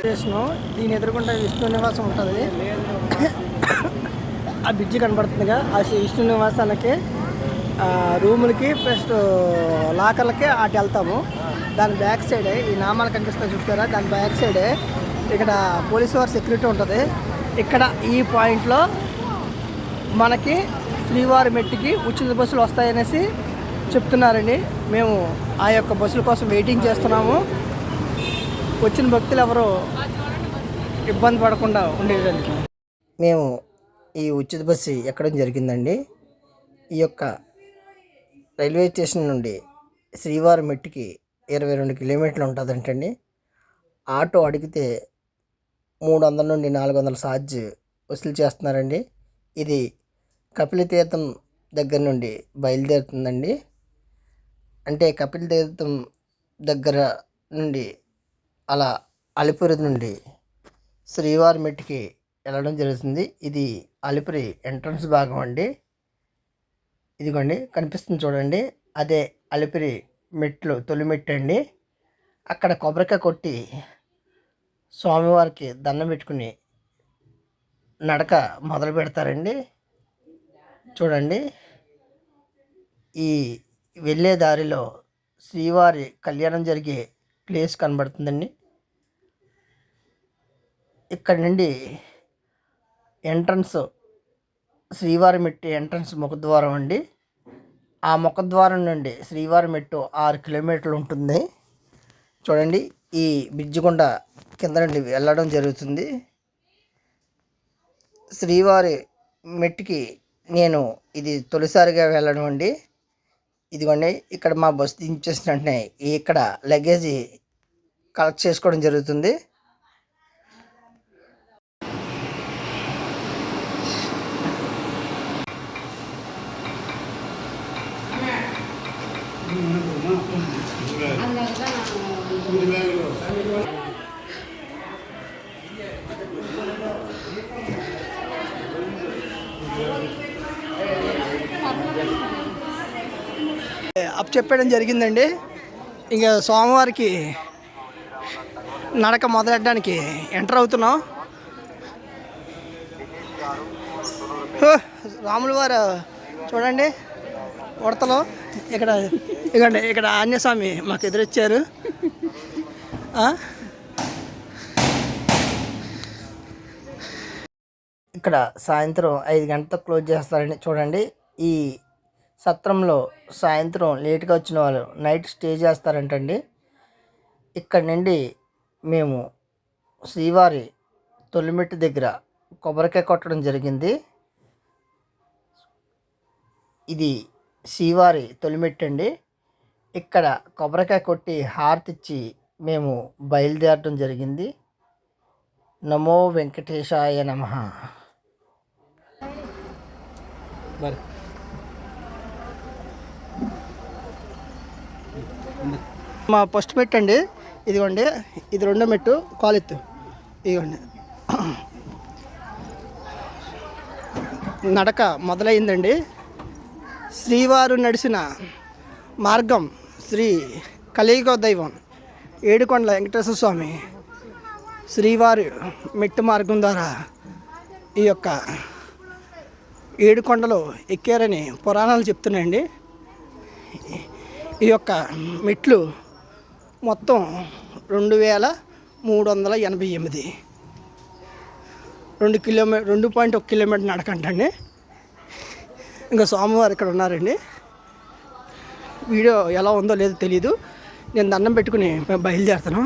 Station దీని ఎదురుకుంటే విష్ణు నివాసం ఉంటుంది. ఆ బ్రిడ్జి కనబడుతుందిగా, ఆ విష్ణు నివాసానికి రూములకి ప్లస్ లాకర్లకి అటు వెళ్తాము. దాని బ్యాక్ సైడే ఈ నామాలు కనిపిస్తాయి చూస్తారా, దాని బ్యాక్ సైడే ఇక్కడ పోలీసు వారి సెక్యూరిటీ ఉంటుంది. ఇక్కడ ఈ పాయింట్లో మనకి శ్రీవారి మెట్టికి ఉచిత బస్సులు వస్తాయనేసి చెప్తున్నారండి. మేము ఆ యొక్క బస్సుల కోసం వెయిటింగ్ చేస్తున్నాము. వచ్చిన భక్తులు ఎవరు ఇబ్బంది పడకుండా ఉండేదానికి మేము ఈ ఉచిత బస్సు ఎక్కడం జరిగిందండి. ఈ యొక్క రైల్వే స్టేషన్ నుండి శ్రీవారి మెట్టికి 22 కిలోమీటర్లు ఉంటుందంటండి. ఆటో అడిగితే 300 నుండి 400 ఛార్జ్ వసూలు చేస్తున్నారండి. ఇది కపిలతీర్థం దగ్గర నుండి బయలుదేరుతుందండి. అంటే కపిలతీర్థం దగ్గర నుండి అలా అలిపిరి నుండి శ్రీవారి మెట్టికి వెళ్ళడం జరుగుతుంది. ఇది అలిపిరి ఎంట్రన్స్ భాగం అండి. ఇదిగోండి కనిపిస్తుంది చూడండి, అదే అలిపిరి మెట్లు తొలి మెట్టు అండి. అక్కడ కొబ్బరికాయ కొట్టి స్వామివారికి దండం పెట్టుకుని నడక మొదలు పెడతారండి. చూడండి, ఈ వెళ్ళే దారిలో శ్రీవారి కళ్యాణం జరిగే ప్లేస్ కనబడుతుందండి. ఇక్కడ నుండి ఎంట్రన్స్ శ్రీవారి మెట్టు ఎంట్రన్స్ ముఖద్వారం అండి. ఆ ముఖద్వారం నుండి శ్రీవారి మెట్టు 6 కిలోమీటర్లు ఉంటుంది. చూడండి, ఈ బ్రిడ్జి గుండా కింద నుండి వెళ్ళడం జరుగుతుంది. శ్రీవారి మెట్టుకి నేను ఇది తొలిసారిగా వెళ్ళడం అండి. ఇదిగోండి, ఇక్కడ మా బస్సు దించేసిన వెంటనే ఇక్కడ లగేజీ కలెక్ట్ చేసుకోవడం జరుగుతుంది. అప్ చెప్పడం జరిగిందండి. ఇంకా సోమవారికి నడక మొదలెట్టడానికి ఎంటర్ అవుతున్నాం. రాముల వారు చూడండి ఉడతలో ఇక్కడ ఆంజనేయస్వామి మాకు ఎదురొచ్చారు. ఇక్కడ సాయంత్రం 5 గంటలకు క్లోజ్ చేస్తారండి. చూడండి, ఈ సత్రంలో సాయంత్రం లేట్గా వచ్చిన వాళ్ళు నైట్ స్టే చేస్తారంటండి. ఇక్కడ నుండి మేము శ్రీవారి తొలిమెట్టు దగ్గర కొబ్బరికాయ కొట్టడం జరిగింది. ఇది శ్రీవారి తొలిమెట్టు అండి. ఇక్కడ కొబ్బరికాయ కొట్టి హారతి ఇచ్చి మేము బయలుదేరడం జరిగింది. నమో వెంకటేశాయ నమః. మా ఫస్ట్ మెట్టు అండి. ఇదిగోండి, ఇది రెండో మెట్టు, కాలెత్తు. ఇదిగోండి, నడక మొదలైందండి. శ్రీవారు నడిచిన మార్గం శ్రీ కలియుగ దైవం ఏడుకొండల వెంకటేశ్వర స్వామి శ్రీవారి మెట్టు మార్గం ద్వారా ఈ యొక్క ఏడుకొండలు ఎక్కారని పురాణాలు చెప్తున్నాయండి. ఈ యొక్క మెట్లు మొత్తం 2388, 2.1 కిలోమీటర్ నడకంటండి. ఇంకా స్వామివారు ఇక్కడ ఉన్నారండి. వీడియో ఎలా ఉందో లేదో తెలీదు. నేను దండం పెట్టుకుని మేము బయలుదేరుతాను.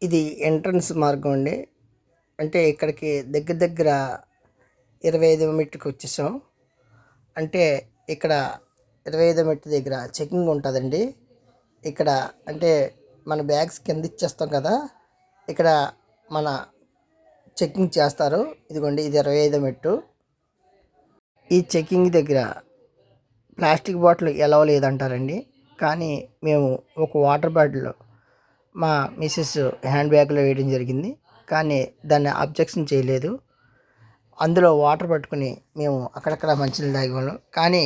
ఇది ఎంట్రన్స్ మార్గం అండి. అంటే ఇక్కడికి దగ్గర 25వ మెట్టుకి వచ్చేసాం. అంటే ఇక్కడ 25వ మెట్టు దగ్గర చెకింగ్ ఉంటుందండి. ఇక్కడ అంటే మన బ్యాగ్స్ కింద ఇచ్చేస్తాం కదా, ఇక్కడ మన చెకింగ్ చేస్తారు. ఇదిగోండి, ఇది 25వ మెట్టు. ఈ చెకింగ్ దగ్గర ప్లాస్టిక్ బాటిల్ ఎలా లేదంటారండి. కానీ మేము ఒక వాటర్ బాటిల్ మా మిస్సెస్ హ్యాండ్ బ్యాగ్లో వేయడం జరిగింది. కానీ దాన్ని అబ్జెక్షన్ చేయలేదు. అందులో వాటర్ పట్టుకుని మేము అక్కడక్కడ మంచినీళ్ళు తాగేవాళ్ళం. కానీ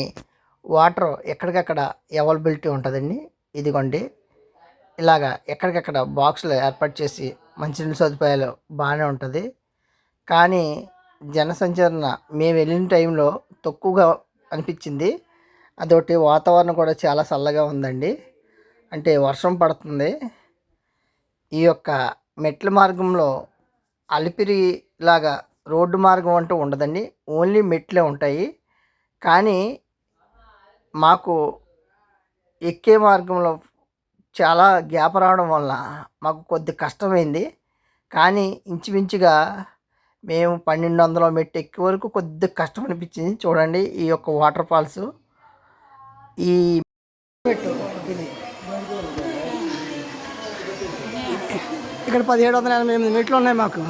వాటర్ ఎక్కడికక్కడ అవైలబిలిటీ ఉంటుందండి. ఇదిగోండి, ఇలాగా ఎక్కడికక్కడ బాక్సులు ఏర్పాటు చేసి మంచినీళ్ళ సదుపాయాలు బాగానే ఉంటుంది. కానీ జనసంచరణ మేము వెళ్ళిన టైంలో తక్కువగా అనిపించింది. అదొకటి వాతావరణం కూడా చాలా చల్లగా ఉందండి. అంటే వర్షం పడుతుంది. ఈ యొక్క మెట్ల మార్గంలో అలిపిరిలాగా రోడ్డు మార్గం అంటూ ఉండదండి. ఓన్లీ మెట్లే ఉంటాయి. కానీ మాకు ఎక్కే మార్గంలో చాలా గ్యాప్ రావడం వల్ల మాకు కొద్ది కష్టమైంది. కానీ ఇంచుమించుగా మేము 1200 మెట్టు ఎక్కే వరకు కొద్దిగా కష్టం అనిపించింది. చూడండి ఈ యొక్క వాటర్ ఫాల్స్. ఈ మెట్టు ఇది ఇక్కడ 1788 మెట్లు ఉన్నాయి మాకు.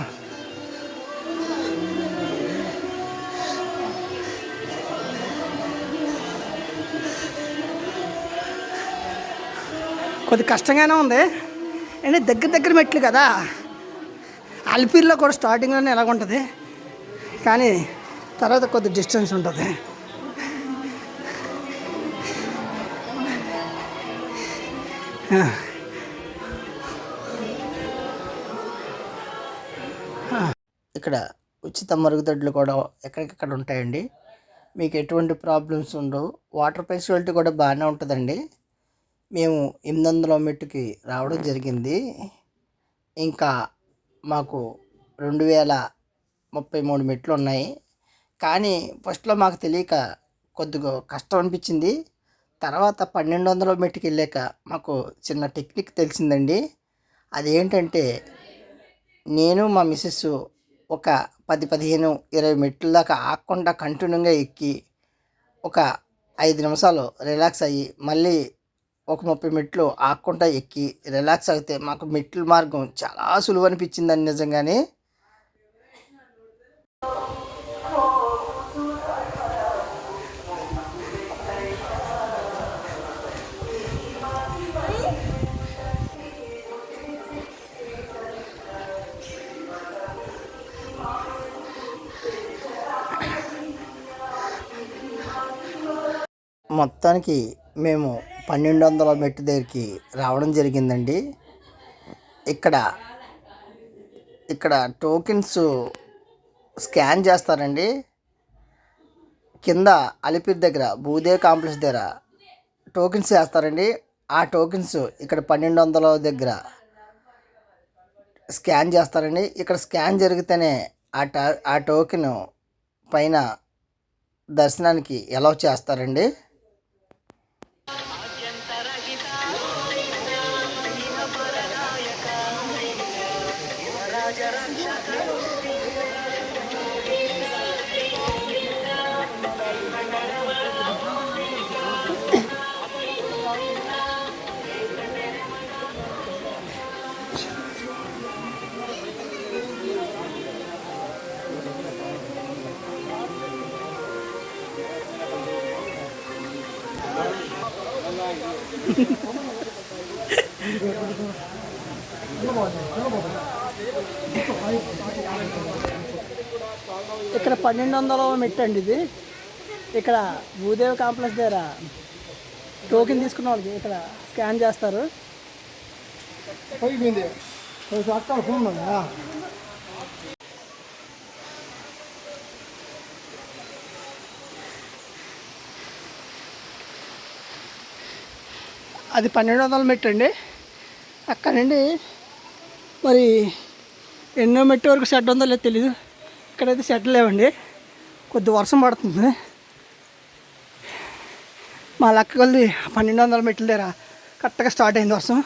కొద్ది కష్టంగానే ఉంది. అంటే దగ్గర మెట్లు కదా. అలిపిరిలో కూడా స్టార్టింగ్లోనే ఎలాగ ఉంటుంది, కానీ తర్వాత కొద్ది డిస్టెన్స్ ఉంటుంది. ఇక్కడ ఉచిత మరుగుదొడ్లు కూడా ఎక్కడికక్కడ ఉంటాయండి. మీకు ఎటువంటి ప్రాబ్లమ్స్ ఉండవు. వాటర్ ఫెసిలిటీ కూడా బాగానే ఉంటుందండి. మేము 800 మెట్టుకి రావడం జరిగింది. ఇంకా మాకు 2033 మెట్లు ఉన్నాయి. కానీ ఫస్ట్లో మాకు తెలియక కొద్దిగా కష్టం అనిపించింది. తర్వాత 1200 మెట్టుకి వెళ్ళాక మాకు చిన్న టెక్నిక్ తెలిసిందండి. అదేంటంటే నేను మా మిస్సెస్ ఒక 10, 15, 20 మెట్ల దాకా ఆగకుండా కంటిన్యూగా ఎక్కి ఒక 5 నిమిషాలు రిలాక్స్ అయ్యి మళ్ళీ ఒక 30 మెట్లు ఆగకుండా ఎక్కి రిలాక్స్ అయితే మాకు మెట్ల మార్గం చాలా సులువు అనిపించిందండి నిజంగానే. మొత్తానికి మేము 1200 మెట్టు దగ్గరికి రావడం జరిగిందండి. ఇక్కడ టోకెన్స్ స్కాన్ చేస్తారండి. కింద అలిపిరి దగ్గర భూదేవ్ కాంప్లెక్స్ దగ్గర టోకెన్స్ వేస్తారండి. ఆ టోకెన్స్ ఇక్కడ 1200 దగ్గర స్కాన్ చేస్తారండి. ఇక్కడ స్కాన్ జరిగితేనే ఆ టోకెన్ పైన దర్శనానికి అలౌ చేస్తారండి. ఇక్కడ 1200 మెట్టు అండి ఇది. ఇక్కడ భూదేవ్ కాంప్లెక్స్ దగ్గర టోకెన్ తీసుకున్న వాళ్ళకి ఇక్కడ స్కాన్ చేస్తారు. అది 1200 మెట్టు అండి. అక్కడ నుండి మరి ఎన్నో మెట్టు వరకు షెడ్ ఉందో లేదో తెలీదు. ఇక్కడైతే షెడ్ లేవండి. కొద్ది వర్షం పడుతుంది. మా లెక్క కొద్ది 1200 మెట్ల దగ్గర కరెక్ట్గా స్టార్ట్ అయింది వర్షం.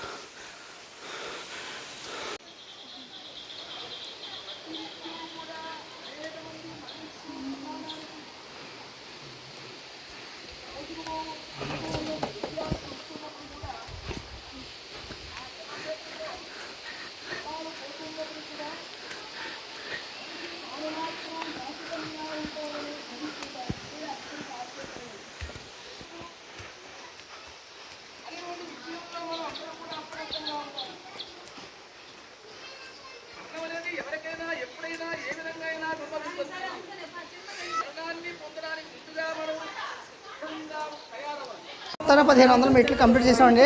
మొత్తం 1500 మెట్లు కంప్లీట్ చేసామండి.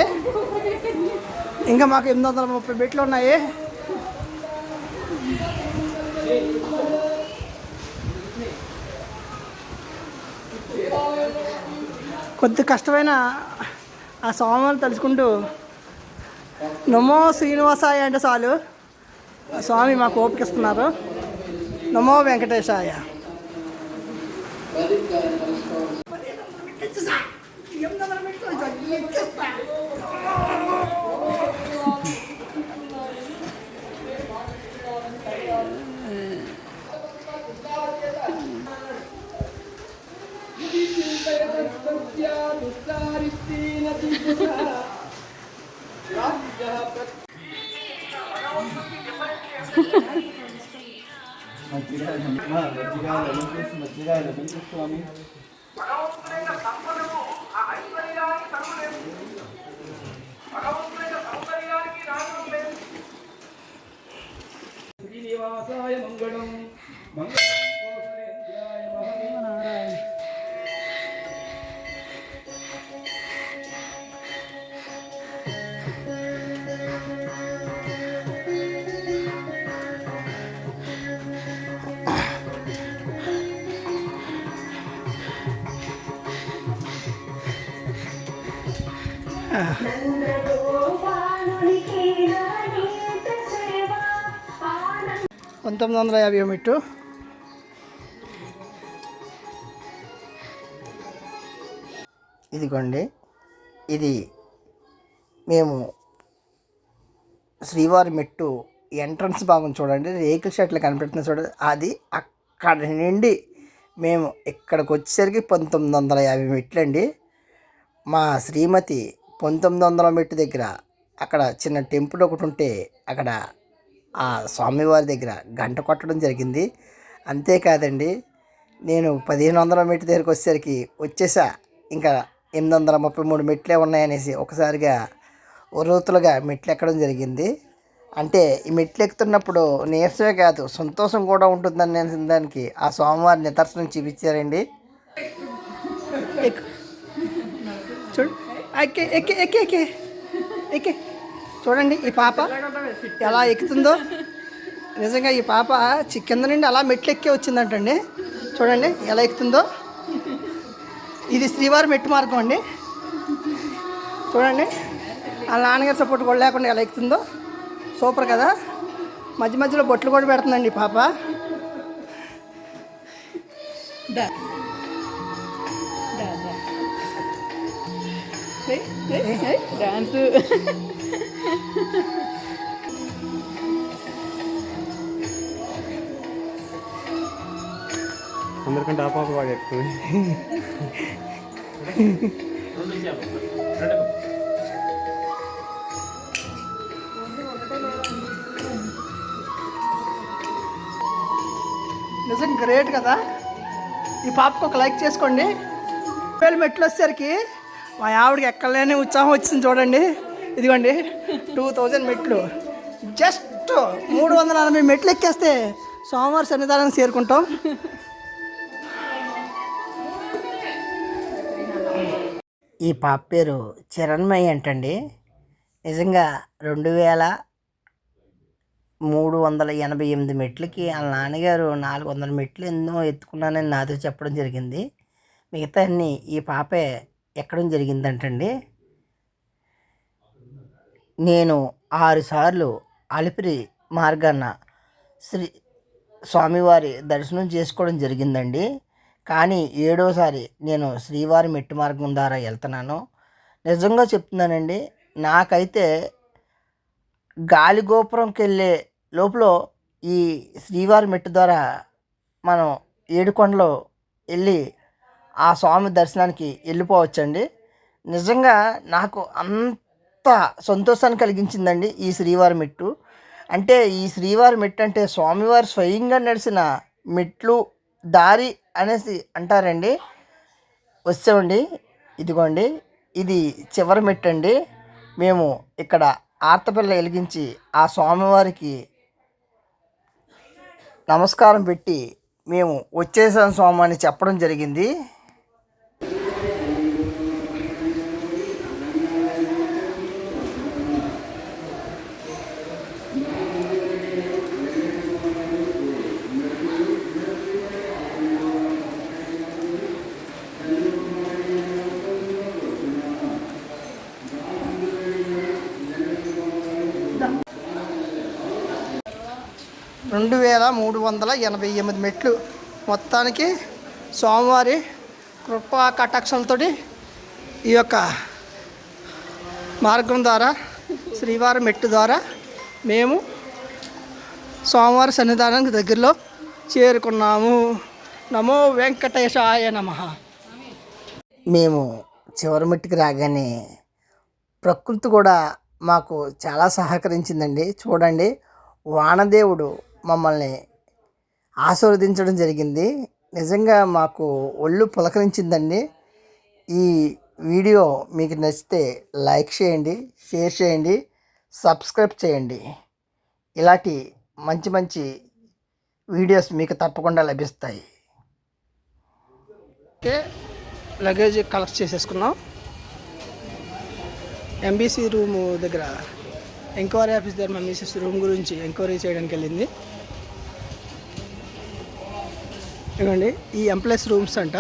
ఇంకా మాకు 830 మెట్లు ఉన్నాయి. కొద్ది కష్టమైన ఆ స్వామివారిని తలుచుకుంటూ నమో శ్రీనివాసాయ అంటే చాలు స్వామి మాకు ఓపికిస్తున్నారు. నమో వెంకటేశాయ. శ్రీనివాసాయ మంగళం పంతొమ్మిది 1950 మెట్టు. ఇదిగోండి, ఇది మేము శ్రీవారి మెట్టు ఎంట్రన్స్ భాగం చూడండి, రేకుల షెట్లు కనిపెడుతుంది చూడండి. అది అక్కడ నుండి మేము ఇక్కడికి వచ్చేసరికి 1950 మెట్లు అండి. మా శ్రీమతి 1900 మెట్టు దగ్గర అక్కడ చిన్న టెంపుల్ ఒకటి ఉంటే అక్కడ ఆ స్వామివారి దగ్గర గంట కొట్టడం జరిగింది. అంతేకాదండి, నేను 1500 మెట్టు దగ్గరికి వచ్చేసా ఇంకా 833 మెట్లే ఉన్నాయనేసి ఒకసారిగా ఉర్రూతులుగా మెట్లు ఎక్కడం జరిగింది. అంటే ఈ మెట్లు ఎక్కుతున్నప్పుడు నీరసమే కాదు సంతోషం కూడా ఉంటుందని దానికి ఆ స్వామివారి నిదర్శనం చూపించారండి. చూడు ఎక్కే ఎక్కే ఎక్కే ఎక్కే ఎక్కే చూడండి ఈ పాప ఎలా ఎక్కుతుందో. నిజంగా ఈ పాప కింద నుండి అలా మెట్లు ఎక్కే వచ్చిందంటండి. చూడండి ఎలా ఎక్కుతుందో. ఇది శ్రీవారి మెట్టు మార్గం అండి. చూడండి వాళ్ళ నాన్నగారి సపోర్ట్ కూడా లేకుండా ఎలా ఎక్కుతుందో. సూపర్ కదా. మధ్య మధ్యలో బొట్లు కూడా పెడుతుందండి ఈ పాప. డాన్స్ అందరికంటే ఆ పాప బాగా ఎక్కుతుంది. నిజం గ్రేట్ కదా. ఈ పాపకు ఒక లైక్ చేసుకోండి. 2000 మెట్లు వచ్చేసరికి మా ఆవిడకి ఎక్కడలేని ఉత్సాహం వచ్చింది చూడండి. ఇదిగోండి 2000 మెట్లు. జస్ట్ 380 మెట్లు ఎక్కేస్తే సోమవారం సన్నిధానానికి చేరుకుంటాం. ఈ పాప పేరు చిరణ్మయి అంటండి. నిజంగా 2388 మెట్లకి వాళ్ళ నాన్నగారు 400 మెట్లు ఎన్నో ఎత్తుకున్నానని నాతో చెప్పడం జరిగింది. మిగతా అన్నీ ఈ పాపే ఎక్కడం జరిగిందంటండి. నేను 6 సార్లు అలిపిరి మార్గాన స్వామివారి దర్శనం చేసుకోవడం జరిగిందండి. కానీ 7వసారి నేను శ్రీవారి మెట్టు మార్గం ద్వారా వెళ్తున్నాను. నిజంగా చెప్తున్నానండి, నాకైతే గాలిగోపురంకి వెళ్ళే లోపల ఈ శ్రీవారి మెట్టు ద్వారా మనం ఏడుకొండలో వెళ్ళి ఆ స్వామి దర్శనానికి వెళ్ళిపోవచ్చండి. నిజంగా నాకు అంత సంతోషాన్ని కలిగించిందండి ఈ శ్రీవారి మెట్టు. అంటే ఈ శ్రీవారి మెట్టు అంటే స్వామివారు స్వయంగా నడిచిన మెట్లు దారి అనేసి అంటారండి. వచ్చామండి, ఇదిగోండి ఇది చివరి మెట్టు అండి. మేము ఇక్కడ ఆర్తపిల్ల వెలిగించి ఆ స్వామివారికి నమస్కారం పెట్టి మేము వచ్చేసాం స్వామి అని చెప్పడం జరిగింది. 2388 మెట్లు. మొత్తానికి స్వామివారి కృపా కటాక్షంతో ఈ యొక్క మార్గం ద్వారా శ్రీవారి మెట్టు ద్వారా మేము స్వామివారి సన్నిధానానికి దగ్గరలో చేరుకున్నాము. నమో వెంకటేశాయ నమః. మేము చివరి మెట్టుకు రాగానే ప్రకృతి కూడా మాకు చాలా సహకరించిందండి. చూడండి, వానదేవుడు మమ్మల్ని ఆశీర్వదించడం జరిగింది. నిజంగా మాకు ఒళ్ళు పులకరించిందండి. ఈ వీడియో మీకు నచ్చితే లైక్ చేయండి, షేర్ చేయండి, సబ్స్క్రైబ్ చేయండి. ఇలాంటి మంచి మంచి వీడియోస్ మీకు తప్పకుండా లభిస్తాయి. ఓకే, లగేజ్ కలెక్ట్ చేసేసుకున్నాం. ఎంబీసీ రూము దగ్గర ఎంక్వైరీ ఆఫీస్ దగ్గర మా మిసెస్ రూమ్ గురించి ఎంక్వైరీ చేయడానికి వెళ్ళింది. ఇవ్వండి, ఈ ఎంప్లాయీస్ రూమ్స్ అంట.